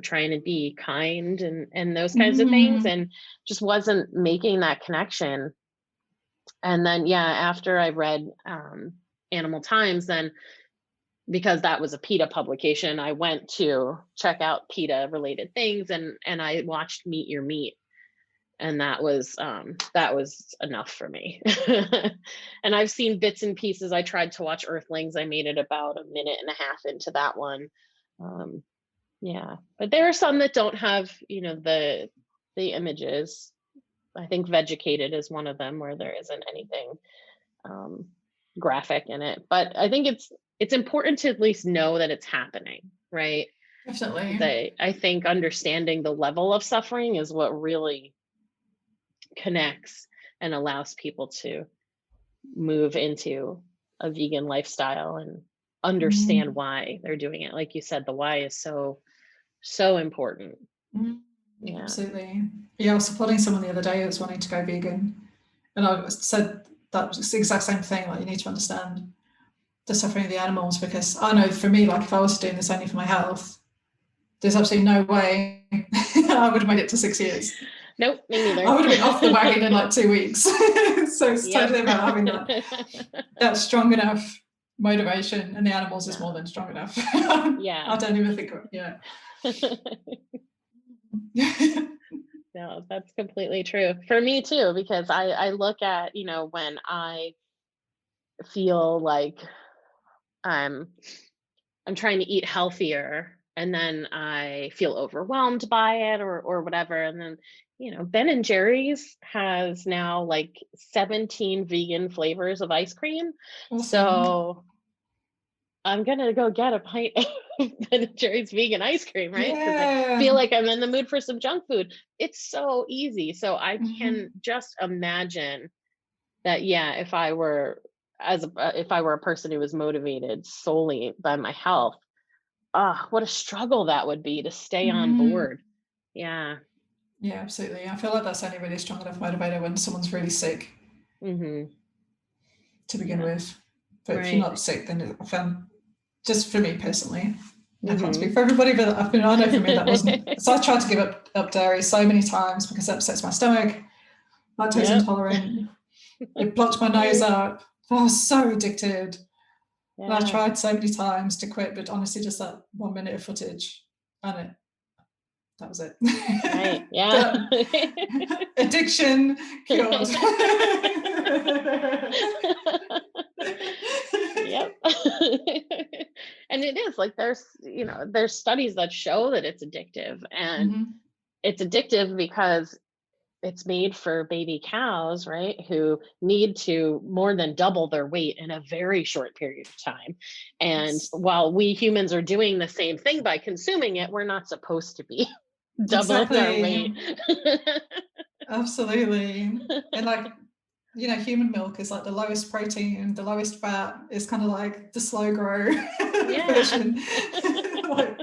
trying to be kind and those kinds of things, and just wasn't making that connection. And then after I read Animal Times, then because that was a PETA publication, I went to check out PETA related things, and I watched Meet Your Meat, and that was enough for me. And I've seen bits and pieces. I tried to watch Earthlings. I made it about a minute and a half into that one. But there are some that don't have the images. I think Vegucated is one of them, where there isn't anything graphic in it. But I think it's important to at least know that it's happening, right? Definitely. I think understanding the level of suffering is what really connects and allows people to move into a vegan lifestyle and understand why they're doing it. Like you said, the why is so important. Yeah. Absolutely. Yeah, I was supporting someone the other day who was wanting to go vegan, and I said that was the exact same thing. Like, you need to understand the suffering of the animals, because I know for me, like if I was doing this only for my health, there's absolutely no way I would have made it to 6 years. Nope, me neither. I would have been off the wagon in like 2 weeks. So it's totally about having that strong enough motivation, and the animals is more than strong enough. I don't even think No, that's completely true for me too, because I look at when I feel like I'm trying to eat healthier, and then I feel overwhelmed by it or whatever, and then Ben and Jerry's has now like 17 vegan flavors of ice cream. Awesome. So I'm gonna go get a pint of Ben and Jerry's vegan ice cream, right? Because I feel like I'm in the mood for some junk food. It's so easy. So I can just imagine that, if I were a person who was motivated solely by my health, what a struggle that would be to stay on board. Yeah. Yeah, absolutely. I feel like that's only really strong enough motivator when someone's really sick to begin with. But if you're Right. not sick, then I found, just for me personally, I can't speak for everybody, but I know for me that wasn't. So I tried to give up dairy so many times because it upsets my stomach, lactose intolerant. It blocked my nose up. I was so addicted. And I tried so many times to quit, but honestly, just that 1 minute of footage, and that was it. Right. Yeah. Addiction cured. Yep. And it is like there's studies that show that it's addictive, and it's addictive because it's made for baby cows, right? Who need to more than double their weight in a very short period of time. And while we humans are doing the same thing by consuming it, we're not supposed to be doubling our weight. Absolutely. And like, human milk is like the lowest protein, the lowest fat. Is kind of like the slow grow version. Like,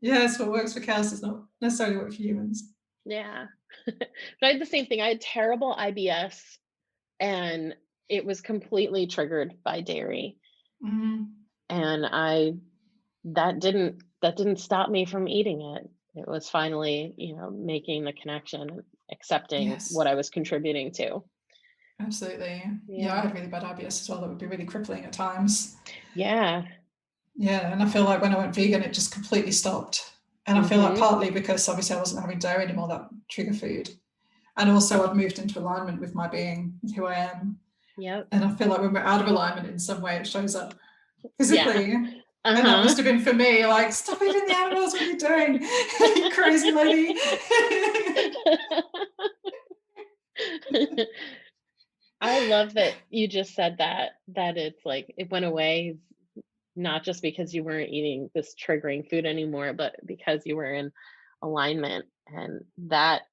yes, what works for cows does not necessarily work for humans. Yeah. But I had the same thing. I had terrible IBS, and it was completely triggered by dairy. And that didn't stop me from eating it. It was finally, making the connection, accepting what I was contributing to. Absolutely. Yeah, I had really bad IBS as well. That would be really crippling at times. Yeah. Yeah, and I feel like when I went vegan, it just completely stopped. And I feel like partly because obviously I wasn't having dairy anymore, that trigger food. And also I've moved into alignment with my being, with who I am. Yep. And I feel like when we're out of alignment in some way, it shows up physically. Yeah. And that must have been for me, like, stop eating the animals, what are you doing? You crazy lady. I love that you just said that it's like it went away, not just because you weren't eating this triggering food anymore, but because you were in alignment. And that,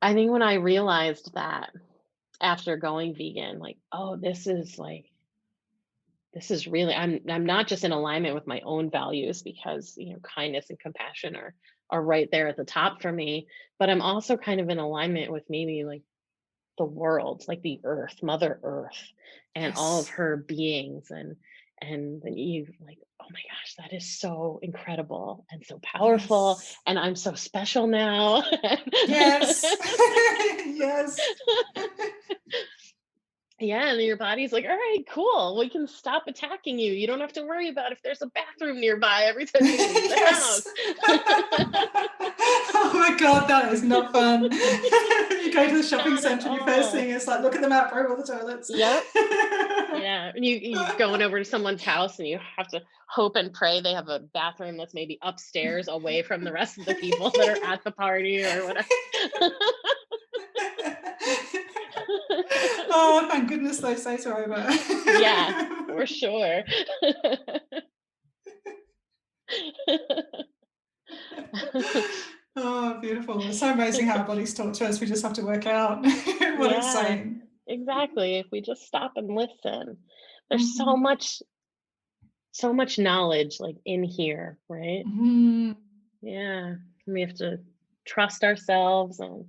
I think when I realized that after going vegan, like, oh, this is really, I'm not just in alignment with my own values, because kindness and compassion are right there at the top for me, but I'm also kind of in alignment with maybe like the world, like the earth, Mother Earth, and all of her beings. And then you like, oh my gosh, that is so incredible and so powerful. And I'm so special now. Yes. Yes. Yeah, and your body's like, all right, cool. We can stop attacking you. You don't have to worry about if there's a bathroom nearby every time you leave the house. Oh my God, that is not fun. You go to the shopping centre and your first thing is like, look at the map, where are all the toilets? Yep. Yeah. And you going over to someone's house and you have to hope and pray they have a bathroom that's maybe upstairs away from the rest of the people that are at the party or whatever. Oh, thank goodness those days are over. Yeah, for sure. Oh, beautiful. It's so amazing how our bodies talk to us. We just have to work out what it's saying. Exactly. If we just stop and listen, there's so much knowledge like in here, right? Yeah. We have to trust ourselves, and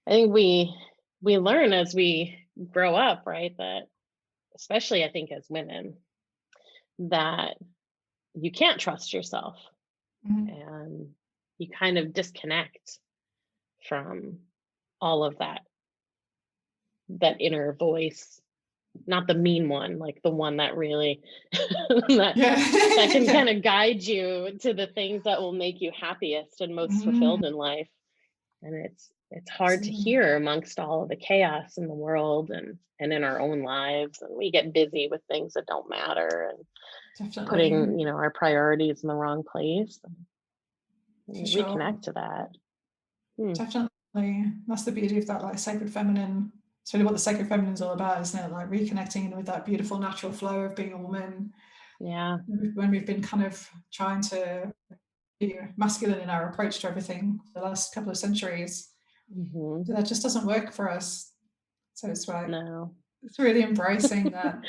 I think we learn as we grow up, right? That especially I think as women, that you can't trust yourself, and you kind of disconnect from all of that inner voice, not the mean one, like the one that really that can kind of guide you to the things that will make you happiest and most fulfilled in life. And it's hard to hear amongst all of the chaos in the world and in our own lives, and we get busy with things that don't matter and putting our priorities in the wrong place. Reconnect to that. Definitely. That's the beauty of that, like, sacred feminine. It's really what the sacred feminine is all about, isn't it? Like reconnecting with that beautiful natural flow of being a woman. Yeah. When we've been kind of trying to be masculine in our approach to everything for the last couple of centuries, that just doesn't work for us. So it's like, it's really embracing that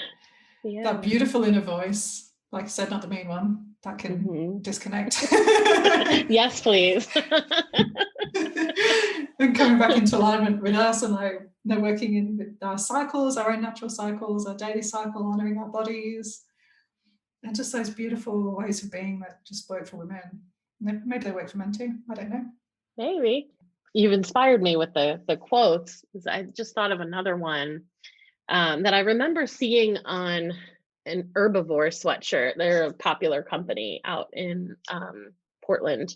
that beautiful inner voice. like I said, not the mean one that can disconnect. Yes, please. And coming back into alignment with us, and like, working in with our cycles, our own natural cycles, our daily cycle, honoring our bodies, and just those beautiful ways of being that just work for women. Maybe they work for men too. I don't know. Maybe. You've inspired me with the quotes, because I just thought of another one that I remember seeing on an Herbivore sweatshirt. They're a popular company out in Portland.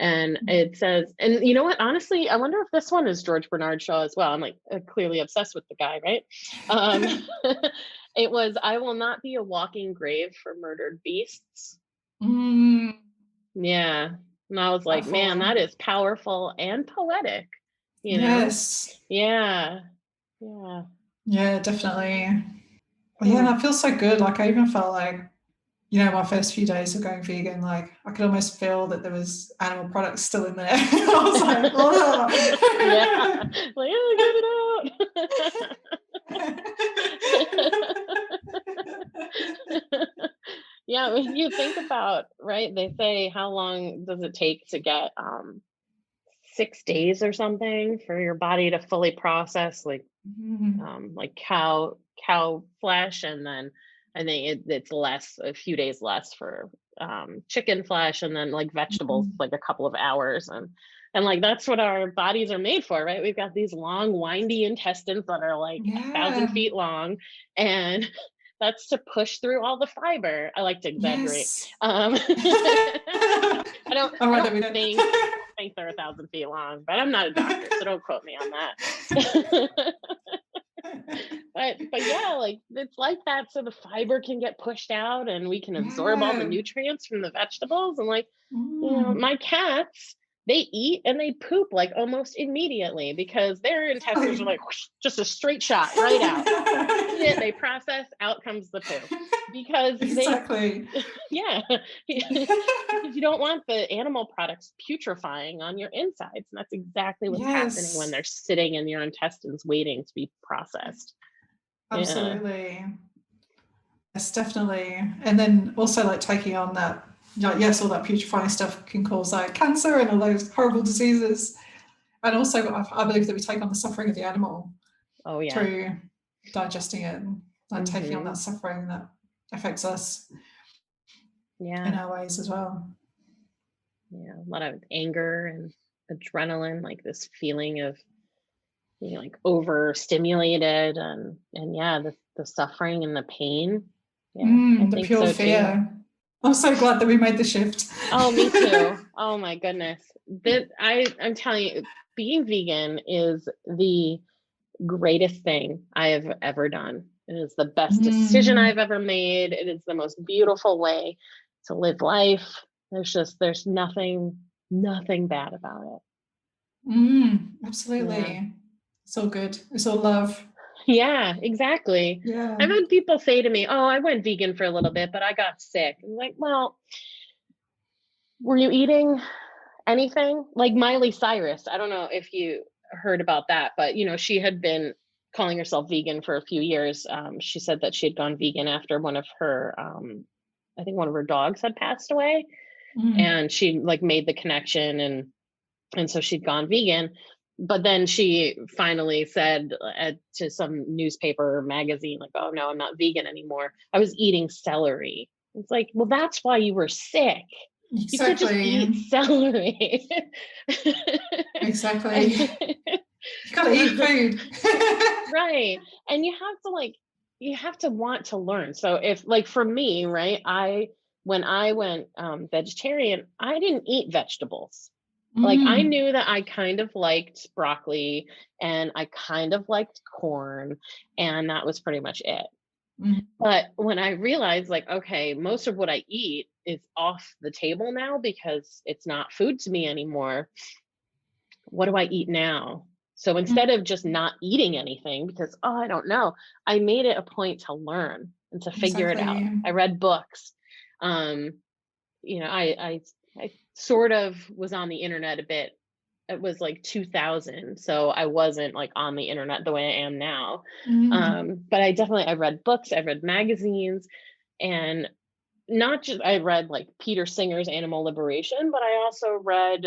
And it says, and you know what, honestly, I wonder if this one is George Bernard Shaw as well. I'm like clearly obsessed with the guy, right? It was, I will not be a walking grave for murdered beasts. Yeah. And I was like, man, that is powerful and poetic, you know? Yes. Yeah. Yeah, definitely. Well, yeah, and I feel so good. Like, I even felt like, you know, my first few days of going vegan, like I could almost feel that there was animal products still in there. I was like, oh. Yeah. Like, oh, get it out. Yeah, when you think about, right, they say, how long does it take to get 6 days or something for your body to fully process like cow flesh, and then I think it's a few days less for chicken flesh, and then like vegetables, like a couple of hours, and like that's what our bodies are made for, right? We've got these long windy intestines that are like 1,000 feet long, and that's to push through all the fiber. I like to exaggerate. Yes. I don't think they're 1,000 feet long, but I'm not a doctor, so don't quote me on that. but yeah, like it's like that, so the fiber can get pushed out and we can absorb all the nutrients from the vegetables. And like, you know, my cats, they eat and they poop like almost immediately, because their intestines are like whoosh, just a straight shot right out. Eat it, they process, out comes the poo, because exactly. Yeah, because you don't want the animal products putrefying on your insides, and that's exactly what's happening when they're sitting in your intestines waiting to be processed. Absolutely. Yeah. Yes, definitely. And then also like taking on that, yes, all that putrefying stuff can cause like cancer and all those horrible diseases. And also I believe that we take on the suffering of the animal through digesting it, and like taking on that suffering that affects us in our ways as well. Yeah, a lot of anger and adrenaline, like this feeling of being like overstimulated, and yeah, the suffering and the pain. Yeah, I the think pure so fear. too. I'm so glad that we made the shift. Oh, me too. Oh my goodness. I'm telling you, being vegan is the greatest thing I have ever done. It is the best decision I've ever made. It is the most beautiful way to live life. There's nothing bad about it. Absolutely. Yeah. It's all good. It's all love. Yeah, exactly. Yeah. I've had people say to me, oh, I went vegan for a little bit, but I got sick. I'm like, well, were you eating anything? Like Miley Cyrus, I don't know if you heard about that, but you know, she had been calling herself vegan for a few years. She said that she had gone vegan after one of her, I think one of her dogs had passed away, and she like made the connection, and so she'd gone vegan. But then she finally said to some newspaper or magazine, like, oh no, I'm not vegan anymore. I was eating celery. It's like, well, that's why you were sick. Exactly. You could just eat celery. Exactly. You gotta eat food. Right. And you have to want to learn. So if like for me, right, when I went vegetarian, I didn't eat vegetables. Like I knew that I kind of liked broccoli and I kind of liked corn, and that was pretty much it. But when I realized like, okay, most of what I eat is off the table now because it's not food to me anymore. What do I eat now? So instead of just not eating anything because, oh, I don't know, I made it a point to learn and to figure it out. I read books. You know, I sort of was on the internet a bit. It was like 2000, so I wasn't like on the internet the way I am now. But I read books, I read magazines, and not just, I read like Peter Singer's Animal Liberation, but I also read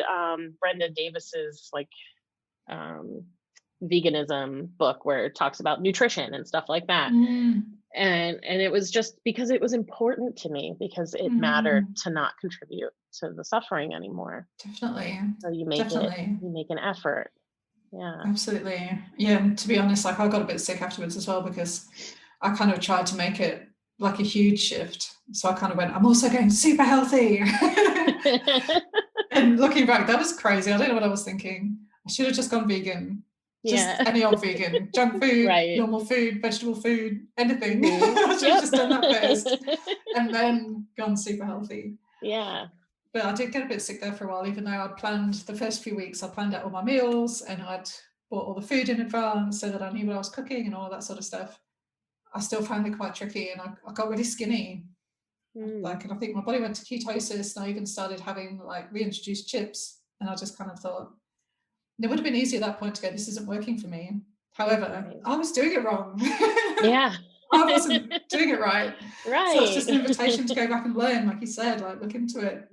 Brenda Davis's like um, veganism book where it talks about nutrition and stuff like that. And it was just because it was important to me, because it mattered to not contribute to the suffering anymore. Definitely. So you make an effort. Yeah. Absolutely. Yeah. And to be honest, like I got a bit sick afterwards as well, because I kind of tried to make it like a huge shift. So I kind of went, I'm also going super healthy. And looking back, that was crazy. I don't know what I was thinking. I should have just gone vegan. Just any old vegan, junk food, normal food, vegetable food, anything. I should have just done that first and then gone super healthy. Yeah. But I did get a bit sick there for a while, even though I'd planned the first few weeks, I planned out all my meals and I'd bought all the food in advance so that I knew what I was cooking and all that sort of stuff. I still found it quite tricky, and I got really skinny. Like, and I think my body went to ketosis, and I even started having like reintroduced chips. And I just kind of thought, it would have been easy at that point to go, this isn't working for me. However, I was doing it wrong. Yeah. I wasn't doing it right. Right. So it's just an invitation to go back and learn, like you said, like look into it,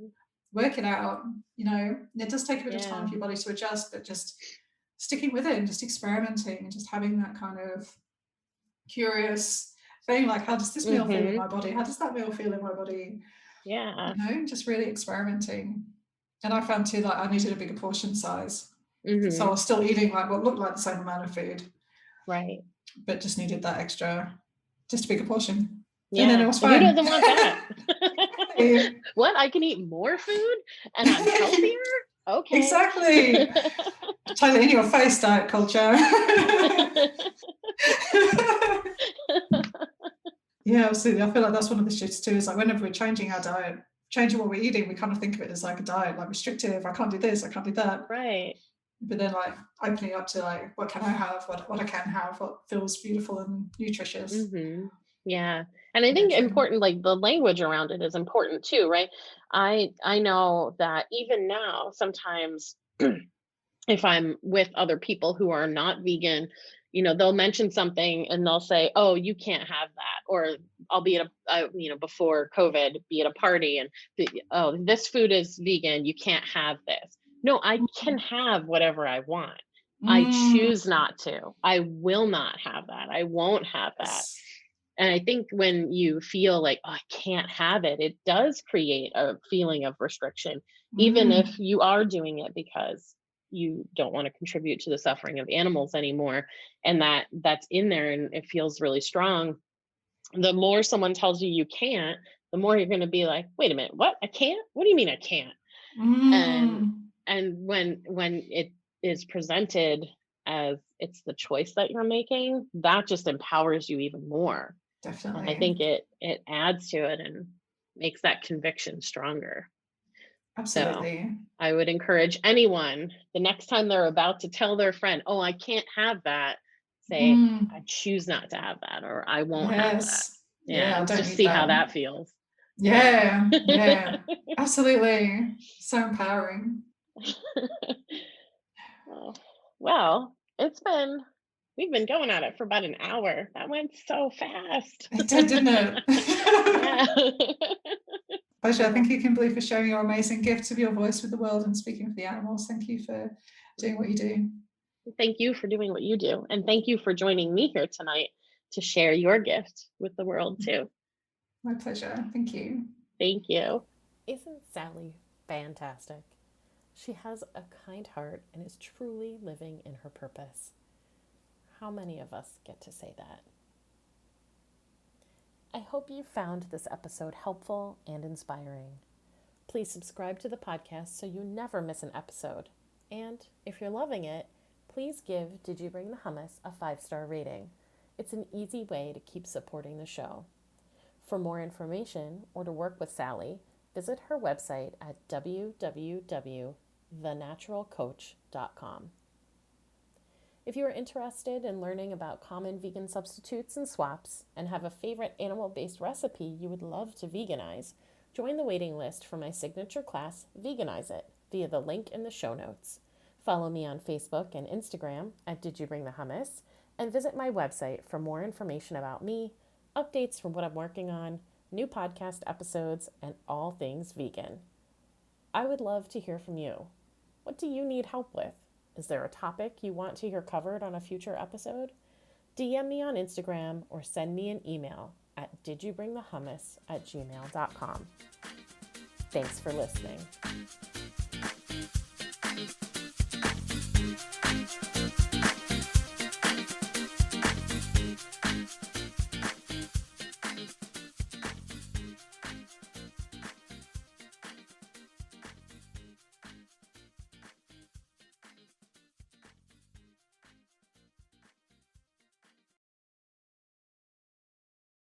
work it out, you know. And it does take a bit of time for your body to adjust, but just sticking with it and just experimenting and just having that kind of curious thing, like, how does this meal feel in my body? How does that meal feel in my body? Yeah. You know, just really experimenting. And I found too, like, I needed a bigger portion size. So I was still eating like what looked like the same amount of food. Right. But just needed that extra, just a bigger portion. Yeah. And then it was fine. Who doesn't want that? What? I can eat more food and I'm healthier? Okay. Exactly. Totally in your face, diet culture. Yeah, absolutely. I feel like that's one of the shifts too, is like whenever we're changing our diet, changing what we're eating, we kind of think of it as like a diet, like restrictive. I can't do this, I can't do that. Right. But then like opening up to like, what can I have, what I can have, what feels beautiful and nutritious. Yeah. And I think important, like the language around it is important too, right? I know that even now, sometimes if I'm with other people who are not vegan, you know, they'll mention something and they'll say, oh, you can't have that. Or I'll be at before COVID, be at a party and, oh, this food is vegan, you can't have this. No, I can have whatever I want. I choose not to. I will not have that. I won't have that. And I think when you feel like, oh, I can't have it, it does create a feeling of restriction, even if you are doing it because you don't want to contribute to the suffering of animals anymore. And that's in there and it feels really strong. The more someone tells you can't, the more you're going to be like, wait a minute, what? I can't? What do you mean I can't? And when it is presented as it's the choice that you're making, that just empowers you even more. Definitely. And I think it adds to it and makes that conviction stronger. Absolutely. So I would encourage anyone, the next time they're about to tell their friend, oh, I can't have that, say, I choose not to have that, or I won't have that. Yeah, just see how that feels. Yeah. Absolutely. So empowering. Well, we've been going at it for about an hour. That went so fast. It did, didn't it? Yeah. Pleasure. Thank you, Kimberly, for sharing your amazing gifts of your voice with the world and speaking for the animals. Thank you for doing what you do. Thank you for doing what you do. And thank you for joining me here tonight to share your gift with the world too. My pleasure. Thank you. Thank you. Isn't Sally fantastic? She has a kind heart and is truly living in her purpose. How many of us get to say that? I hope you found this episode helpful and inspiring. Please subscribe to the podcast so you never miss an episode. And if you're loving it, please give Did You Bring the Hummus a 5-star rating. It's an easy way to keep supporting the show. For more information or to work with Sally, visit her website at www.thenaturalcoach.com. If you are interested in learning about common vegan substitutes and swaps and have a favorite animal-based recipe you would love to veganize, join the waiting list for my signature class, Veganize It, via the link in the show notes. Follow me on Facebook and Instagram at Did You Bring the Hummus, and visit my website for more information about me, updates from what I'm working on, new podcast episodes, and all things vegan. I would love to hear from you. What do you need help with? Is there a topic you want to hear covered on a future episode? DM me on Instagram or send me an email at didyoubringthehummus@gmail.com. Thanks for listening.